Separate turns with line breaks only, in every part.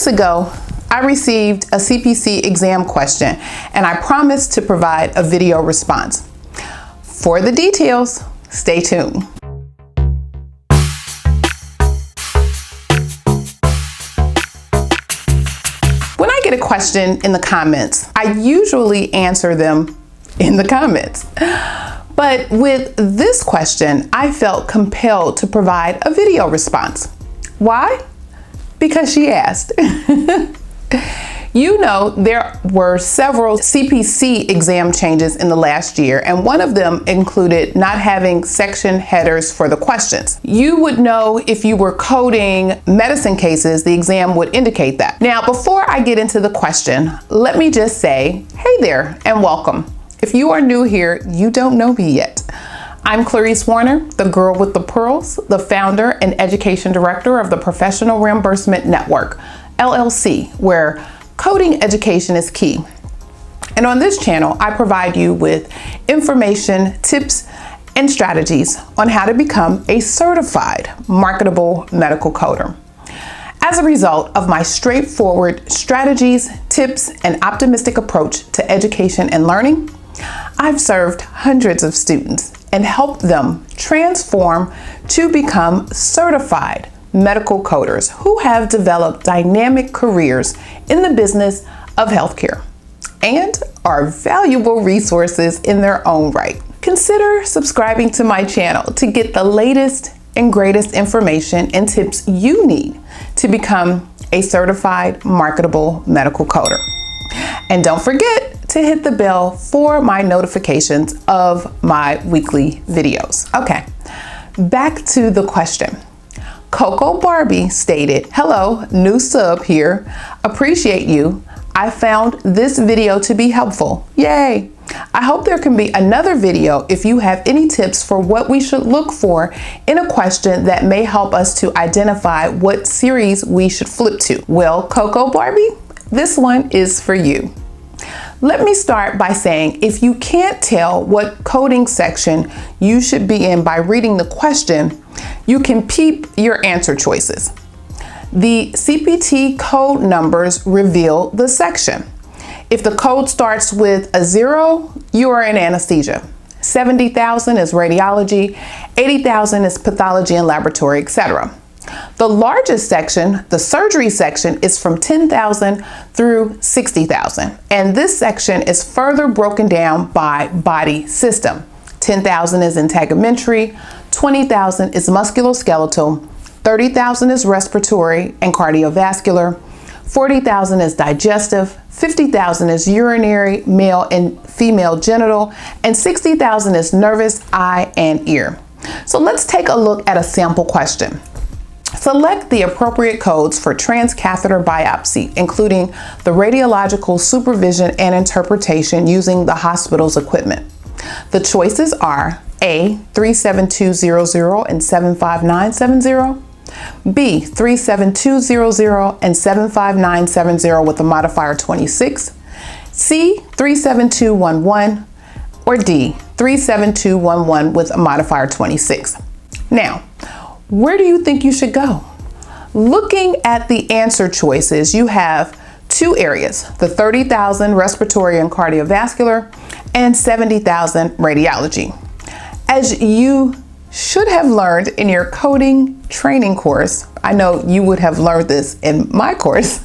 weeks ago, I received a CPC exam question and I promised to provide a video response. For the details, stay tuned. When I get a question in the comments, I usually answer them in the comments. But with this question, I felt compelled to provide a video response. Why? Because she asked. You know, there were several CPC exam changes in the last year, and one of them included not having section headers for the questions. You would know if you were coding medicine cases, the exam would indicate that. Now, before I get into the question, let me just say, hey there and welcome. If you are new here, you don't know me yet. I'm Clarice Warner, the girl with the pearls, the founder and education director of the Professional Reimbursement Network, LLC, where coding education is key. And on this channel, I provide you with information, tips, and strategies on how to become a certified marketable medical coder. As a result of my straightforward strategies, tips, and optimistic approach to education and learning, I've served hundreds of students and helped them transform to become certified medical coders who have developed dynamic careers in the business of healthcare and are valuable resources in their own right. Consider subscribing to my channel to get the latest and greatest information and tips you need to become a certified marketable medical coder. And don't forget to hit the bell for my notifications of my weekly videos. Okay, back to the question. Coco Barbie stated, hello, new sub here. Appreciate you. I found this video to be helpful. Yay. I hope there can be another video if you have any tips for what we should look for in a question that may help us to identify what series we should flip to. Well, Coco Barbie, this one is for you. Let me start by saying, if you can't tell what coding section you should be in by reading the question, you can peep your answer choices. The CPT code numbers reveal the section. If the code starts with a 0, you are in anesthesia. 70,000 is radiology, 80,000 is pathology and laboratory, etc. The largest section, the surgery section, is from 10,000 through 60,000. And this section is further broken down by body system. 10,000 is integumentary, 20,000 is musculoskeletal, 30,000 is respiratory and cardiovascular, 40,000 is digestive, 50,000 is urinary, male and female genital, and 60,000 is nervous, eye, and ear. So let's take a look at a sample question. Select the appropriate codes for transcatheter biopsy, including the radiological supervision and interpretation using the hospital's equipment. The choices are A, 37200 and 75970, B, 37200 and 75970 with a modifier 26, C, 37211, or D, 37211 with a modifier 26. Now, where do you think you should go? Looking at the answer choices, you have two areas, the 30,000 respiratory and cardiovascular and 70,000 radiology. As you should have learned in your coding training course, I know you would have learned this in my course,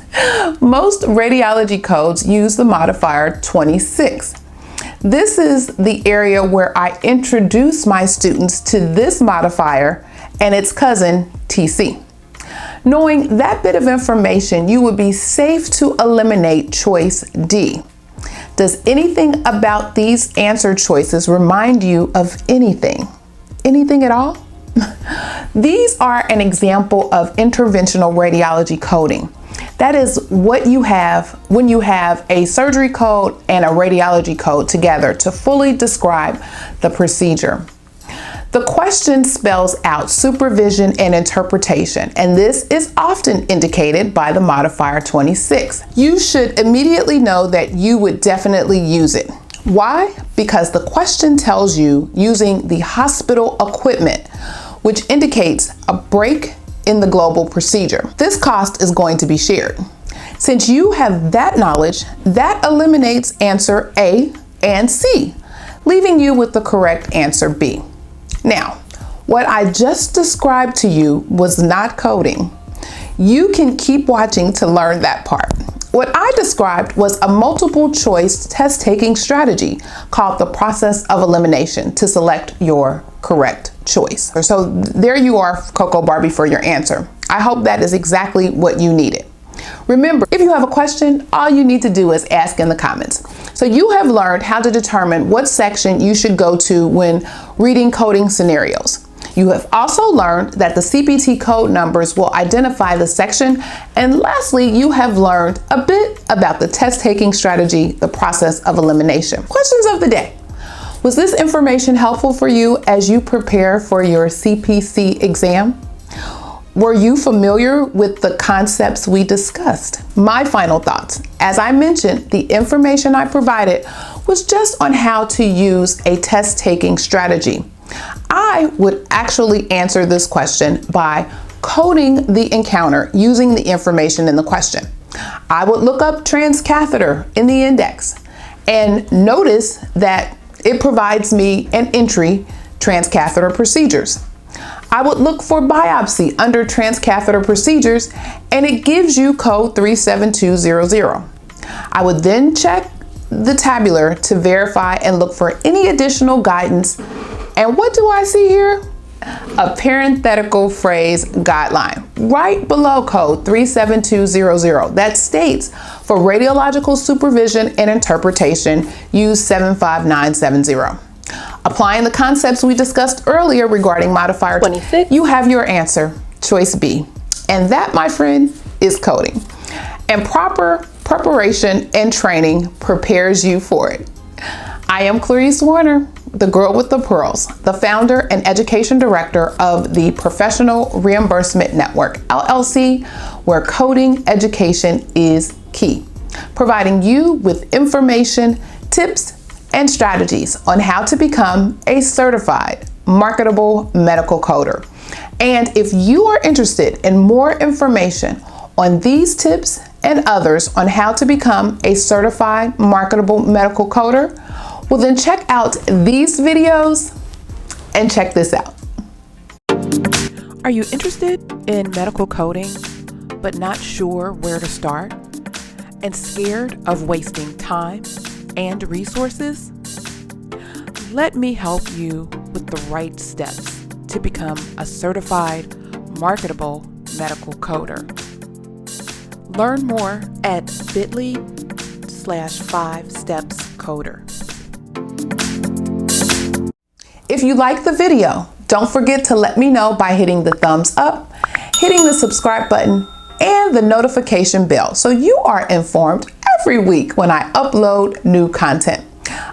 most radiology codes use the modifier 26. This is the area where I introduce my students to this modifier and its cousin, TC. Knowing that bit of information, you would be safe to eliminate choice D. Does anything about these answer choices remind you of anything? Anything at all? These are an example of interventional radiology coding. That is what you have when you have a surgery code and a radiology code together to fully describe the procedure. The question spells out supervision and interpretation, and this is often indicated by the modifier 26. You should immediately know that you would definitely use it. Why? Because the question tells you using the hospital equipment, which indicates a break in the global procedure. This cost is going to be shared. Since you have that knowledge, that eliminates answer A and C, leaving you with the correct answer B. Now, what I just described to you was not coding. You can keep watching to learn that part. What I described was a multiple choice test taking strategy called the process of elimination to select your correct choice. So there you are, Coco Barbie, for your answer. I hope that is exactly what you needed. Remember, if you have a question, all you need to do is ask in the comments. So you have learned how to determine what section you should go to when reading coding scenarios. You have also learned that the CPT code numbers will identify the section. And lastly, you have learned a bit about the test taking strategy, the process of elimination. Questions of the day. Was this information helpful for you as you prepare for your CPC exam? Were you familiar with the concepts we discussed? My final thoughts. As I mentioned, the information I provided was just on how to use a test taking strategy. I would actually answer this question by coding the encounter using the information in the question. I would look up transcatheter in the index and notice that it provides me an entry, transcatheter procedures. I would look for biopsy under transcatheter procedures and it gives you code 37200. I would then check the tabular to verify and look for any additional guidance. And what do I see here? A parenthetical phrase guideline right below code 37200 that states for radiological supervision and interpretation, use 75970. Applying the concepts we discussed earlier regarding modifier 26, you have your answer, choice B. And that, my friend, is coding. And proper preparation and training prepares you for it. I am Clarice Warner, the girl with the pearls, the founder and education director of the Professional Reimbursement Network, LLC, where coding education is key, providing you with information, tips, and strategies on how to become a certified marketable medical coder. And if you are interested in more information on these tips and others on how to become a certified marketable medical coder, well then check out these videos and check this out.
Are you interested in medical coding but not sure where to start and scared of wasting time and resources? Let me help you with the right steps to become a certified marketable medical coder. Learn more at bit.ly/5stepscoder.
If you like the video, don't forget to let me know by hitting the thumbs up, hitting the subscribe button, and the notification bell so you are informed every week when I upload new content.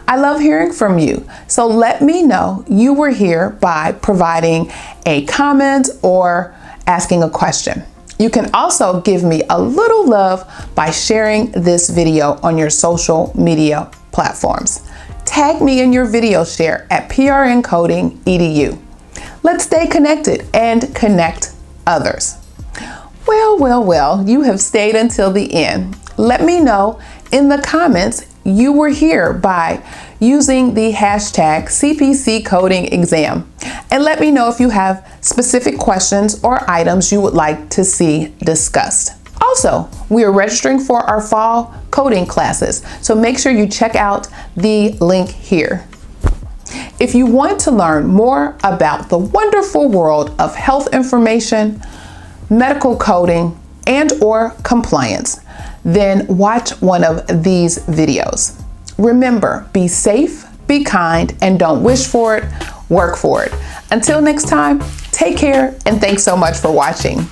I love hearing from you, so let me know you were here by providing a comment or asking a question. You can also give me a little love by sharing this video on your social media platforms. Tag me in your video share at prncoding.edu. Let's stay connected and connect others. Well, you have stayed until the end. Let me know in the comments you were here by using the hashtag CPC Coding Exam. And let me know if you have specific questions or items you would like to see discussed. Also, we are registering for our fall coding classes, so make sure you check out the link here. If you want to learn more about the wonderful world of health information, medical coding, and/or compliance, then watch one of these videos. Remember, be safe, be kind, and don't wish for it, work for it. Until next time, take care, and thanks so much for watching.